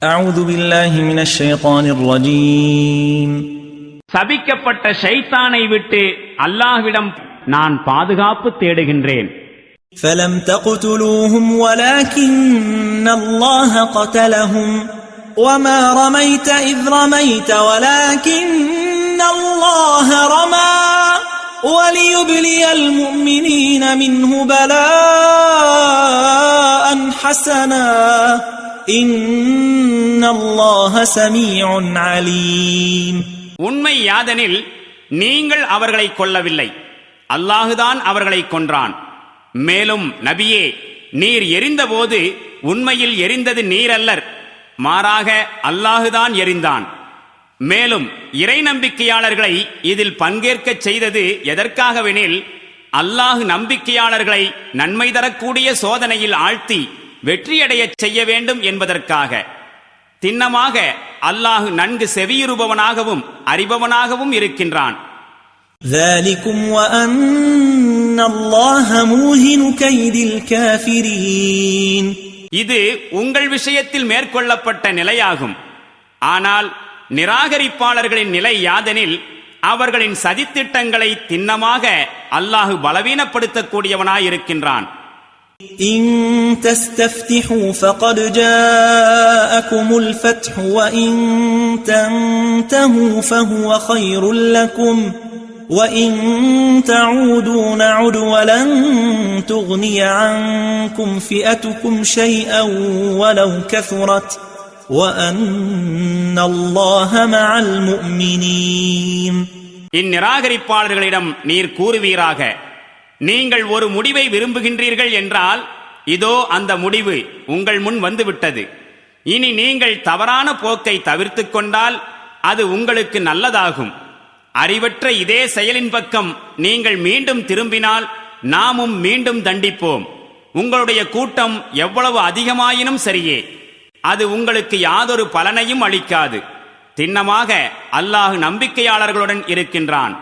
أعوذ بالله من الشيطان الرجيم சபிக்கப்பட்ட ஷைத்தானை விட்டு அல்லாஹ்விடம் நான் பாதுகாப்பு தேடுகின்றேன். فلم تقتلوهم ولكن الله قتلهم وما رميت إذ رميت ولكن الله رمى وليبلي المؤمنين منه بلاء حسنا إن الله سميع عليم. உண்மை யாதெனில் நீங்கள் அவர்களை கொல்லவில்லை, அல்லாஹுதான் அவர்களை கொன்றான். மேலும் நபியே, நீர் எரிந்தபோது உண்மையில் எரிந்தது நீர் அல்லர், மாறாக அல்லாஹுதான் எரிந்தான். மேலும் இறை நம்பிக்கையாளர்களை இதில் பங்கேற்கச் செய்தது எதற்காகவெனில், அல்லாஹு நம்பிக்கையாளர்களை நன்மை தரக்கூடிய சோதனையில் ஆழ்த்தி வெற்றியடையச் செய்ய வேண்டும் என்பதற்காக. திண்ணமாக அல்லாஹு நன்கு செவியுறுபவனாகவும் அறிபவனாகவும் இருக்கின்றான். ذلكم وأن الله موهن كيد الكافرين. இது உங்கள் விஷயத்தில் மேற்கொள்ளப்பட்ட நிலையாகும். ஆனால் நிராகரிப்பாளர்களின் நிலை யாதெனில், அவர்களின் சதித்திட்டங்களை திண்ணமாக அல்லாஹு பலவீனப்படுத்தக்கூடியவனாயிருக்கின்றான். إن تستفتحوا فقد جاءكم الفتح وإن تنتهوا فهو خير لكم وإن تعودوا نعد ولن تغني عنكم فئتكم شيئا ولو كثرت وأن الله مع المؤمنين. இந்நிராகரிப்பாளர்களிடம் நீர் கூறுவீராக, நீங்கள் ஒரு முடிவை விரும்புகின்றீர்கள் என்றால் இதோ அந்த முடிவு உங்கள் முன் வந்துவிட்டது. இனி நீங்கள் தவறான போக்கை தவிர்த்து கொண்டால் அது உங்களுக்கு நல்லதாகும். அறிவற்ற இதே செயலின் பக்கம் நீங்கள் மீண்டும் திரும்பினால் நாமும் மீண்டும் தண்டிப்போம். உங்களுடைய கூட்டம் எவ்வளவு அதிகமாயினும் சரியே, அது உங்களுக்கு யாதொரு பலனையும் அளிக்காது. திண்ணமாக அல்லாஹ் நம்பிக்கையாளர்களுடன் இருக்கின்றான்.